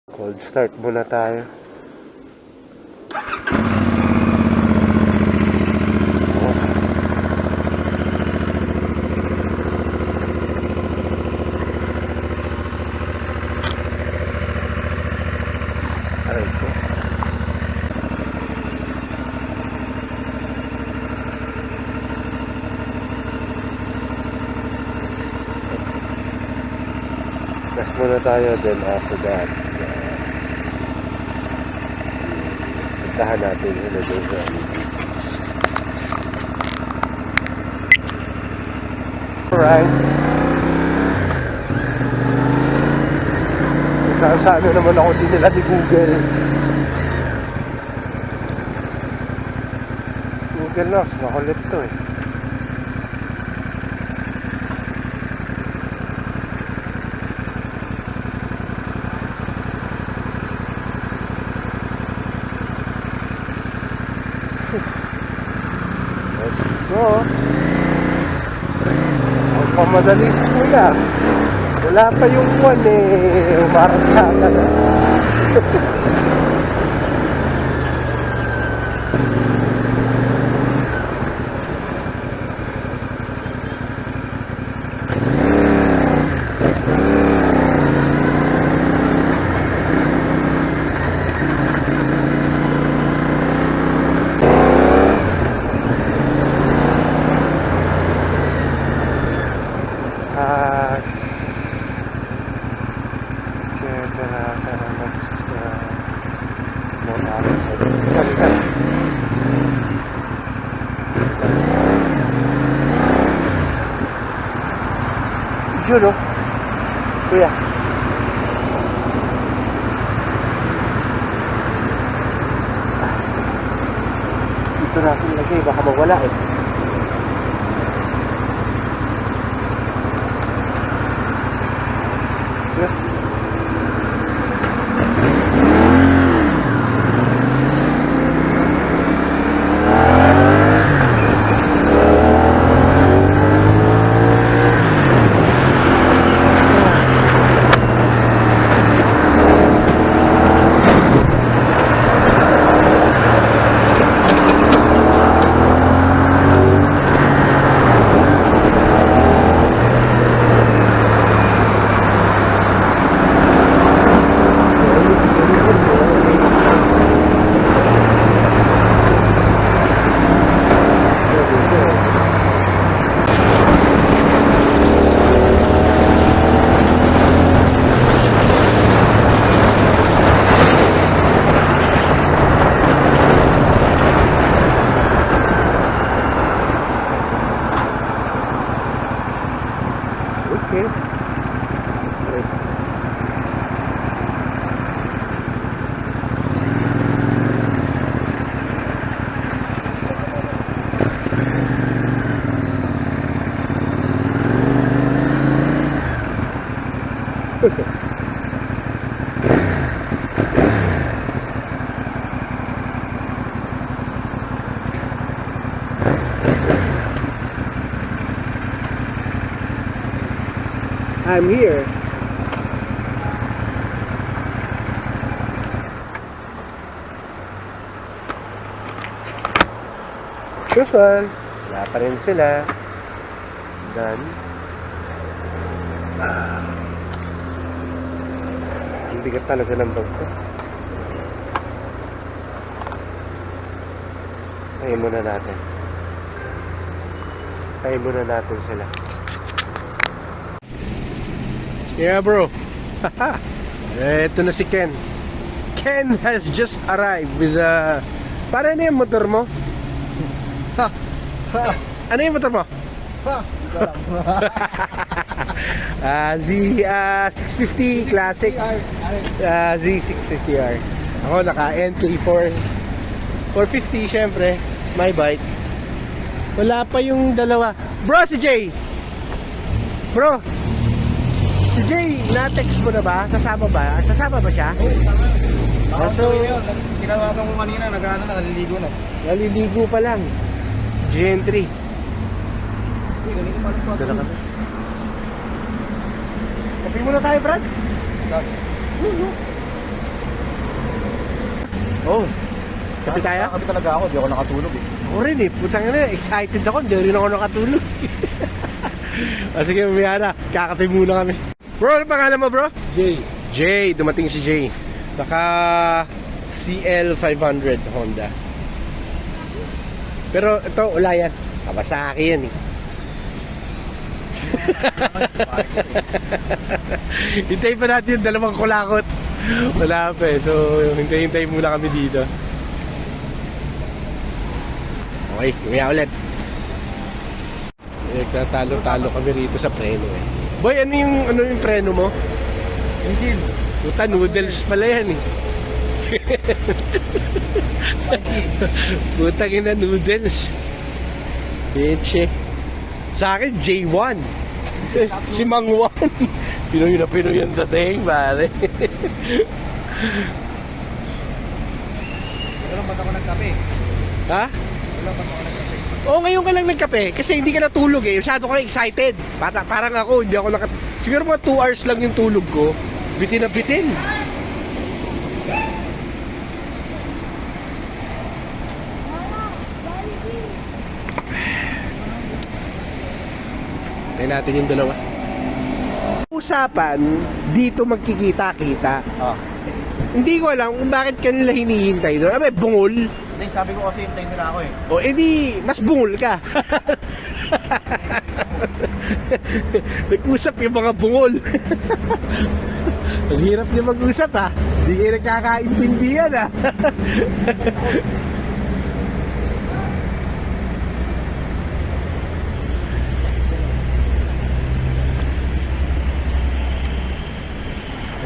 Cold start muna tayo. Aray ko. Gas muna tayo, then after that puntahan natin Indonesia. Alright. Saan naman ako din nila ni Google. Google Maps, nakulit to eh. Let's go. Ang pamadali kuya. Wala pa yung one eh. Umarasada na. Yun o. Kuya. Dito natin lagay. Baka mawala eh. Kuya. Okay. I'm here. Usual, wala pa rin sila. Done. Ang bigat talaga ng bag ko. Tayin muna natin. Tayin muna natin sila. Yeah bro. Eto na si Ken. Ken has just arrived with para ano yung motor mo? Ano yung motor mo? Z650 Classic. Z650R. Ako naka NK4 450 syempre. It's my bike. Wala pa yung dalawa. Bro, si Jay. Bro, si Jay, na-text mo na ba? Sasama ba? Sasama ba siya? Oo, sama. So, tinawagan ko kanina, naliligo na. naliligo pa lang. Gen 3. Uy, ganito malas pa. Ito na kami. Kapi muna tayo, Brad. Dati. Oh. Kape tayo? Kape talaga ako, di ako nakatulog eh. Ako rin eh. Putang ina, excited ako. Hindi rin ako nakatulog. Sige, mamaya na. Kakape muna kami. Bro, ano pangalan mo, bro? Jay. Jay. Dumating si Jay. Naka CL500 Honda. Pero ito, wala yan. Kawasaki yan eh. Hintayin pa natin yung dalawang kulakot. Wala pa eh. So, hintay muna kami dito. Okay, kumaya ulit. Nagtatalo-talo kami rito sa preno eh. Boy, ano yung preno mo? Ensil. Puta, noodles pala yan eh. Spicy. Putang ina, noodles. Leche. Sa akin, J1. Si Mang Juan. Pinoy na Pinoy ang dating, pare. Wala ba't ako nagkape? Ha? Wala ba't ako nagkape? Oo, ngayon ka lang nagkape. Kasi hindi ka natulog eh. Masyado ka excited. Parang ako, hindi ako siguro mga 2 hours lang yung tulog ko. Bitin na bitin. Tayo natin yung dalawa. Usapan, dito magkikita-kita. Ah. Hindi ko alam kung bakit kanila hinihintay doon. Abe, bungol. Hindi, sabi ko kasi hintayin nila ako eh. O, edi, mas bungol ka. Nag-usap yung mga bungol. Ang hirap niya mag-usap ha. Hindi kayo nagkakaintindihan ha.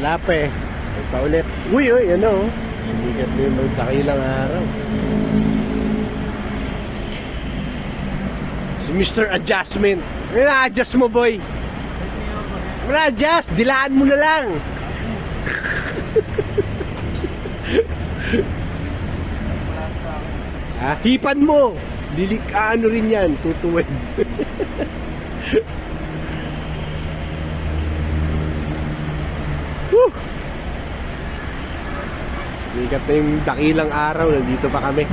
Wala pa eh. Ay pa ulit. Uy, ano. Sumigat na yung magdakilang araw. Si Mr. Adjustment. May na-adjust mo, boy. May na-adjust. Dilaan mo na lang. Hipan mo. Ano rin yan. Tutuwid. Sikat na yung dakilang araw, nandito pa kami.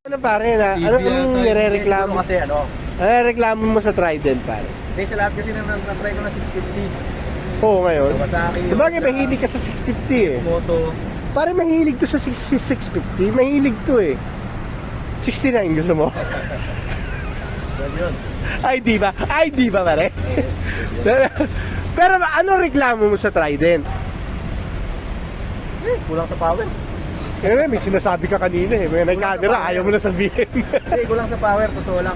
Ano pare, anong nire-reklamo? Kasi ano? Nire-reklamo mo sa Trident pare? Hindi, sa lahat kasi na-try ko na 650. Oo, ngayon. Kawasaki. Sabagay, mahilig ka sa 650 eh. Moto. Pare, mahilig to sa 650. Mahilig to eh. 69 gusto mo? Yun. Ay, di ba pare? Pero ano reklamo mo sa Trident? Kulang sa power. May sinasabi ka kanina eh. May camera, ayaw mo na sabihin. Hindi, kulang sa power, totoo lang.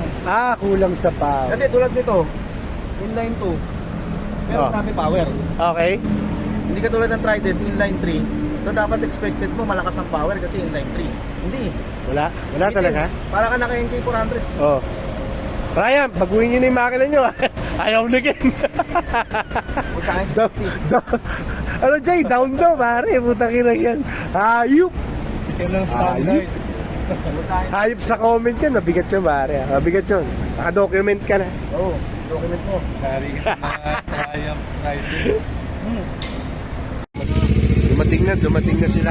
Kulang sa power. Kasi tulad nito, inline 2, pero marami power. Okay. Hindi ka tulad ng Trident, inline 3. So dapat expected mo malakas ang power kasi inline 3. Hindi. Wala Hindi. talaga. Para ka naka NK400. Oh. Ryan, baguhin nyo na yung makina nyo. Ayaw na again. Punta kayo sa 50. Ano Jay, down daw pare. Putang ina yan. Hayop. Hayop. Hayop sa comment yun. Mabigat yun pare. Mabigat yun. Naka-document ka na. Oo, document mo. Dumating na sila.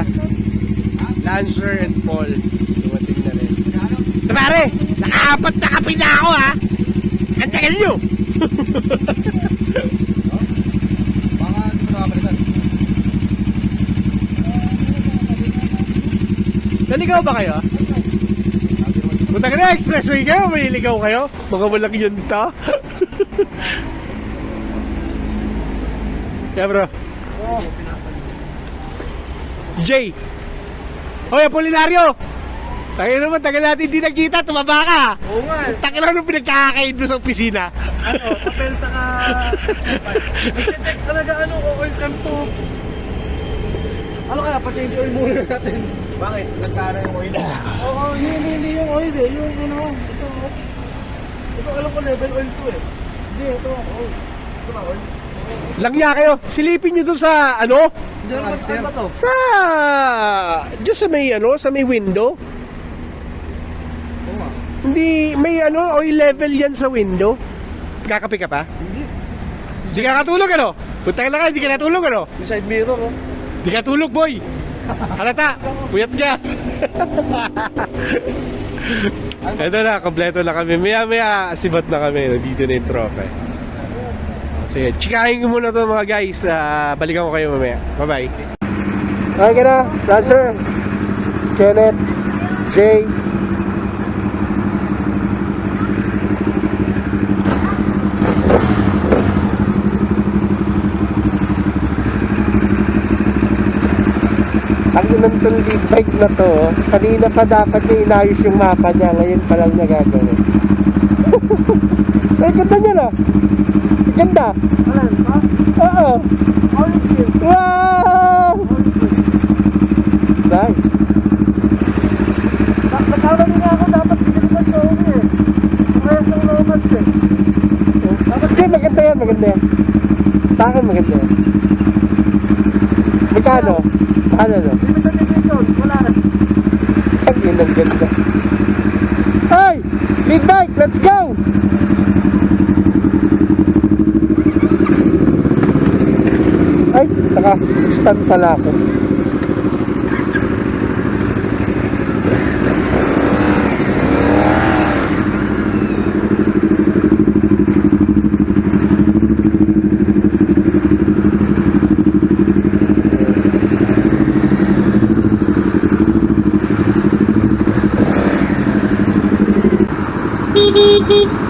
Lancer and Paul. Dumating na rin. Pare, nakaapat na kape na ako ha. Ang tagal nyo. Baka hindi mo nakapalitan. Naligaw ba kayo? Punta ka na, expressway kayo. May ligaw kayo. Baka walang yun ta. Yeah bro. Jay. Hoy, Apolinario. Tagal naman, tagal natin hindi nagkita. Tumaba ka. Oo nga. Tagal lang nung pinagkakakain mo sa opisina. Ano, papel saka... I-check talaga ano, oil can to. Ano kaya, pa-change oil muna natin. Bakit? Nagkana yung oil? Oo, hindi yung oil eh. Yung ano, ito. Ito, alam ko level oil to eh. Hindi, ito oil. Ito ba oil? Langya kayo. Silipin nyo dun sa, ano? Hindi naman ba to? Sa... Diyos sa may, ano? Sa may window. Oo nga. Hindi, may ano, oil level yan sa window. Kakape ka pa? Hindi. Hindi ka katulog, ano? Punta ka na ka, hindi ka natulog, ano? Yung side mirror oh. Hindi ka tulog, boy. Halata, puyat ka. Ito na, kompleto na kami. Maya sibat na kami. Nandito na yung tropa. Sige, chikahin ko muna to mga guys. Balikan ko kayo mamaya. Bye-bye. Okay na, Rancer, Kenneth, Jay. Ang unang tong lead bike na to, kanina pa dapat niya inayos yung mapa niya, ngayon pa lang niya gagawin. Ay, ganda niya na. Ganda. Alam, ha? Oo. Orange yun. Wow! Nice. Nagkamali nga ako, dapat pinilipas ko ako eh. Parehas ng nomads eh. Jay, maganda yan, maganda yan. Sa akin maganda yan. Magkano? Ano no? Limited edition, wala na. Ang inang ganda. Ay! Lead bike, let's go! Ay, naka-stand pala ako. Beep beep beep.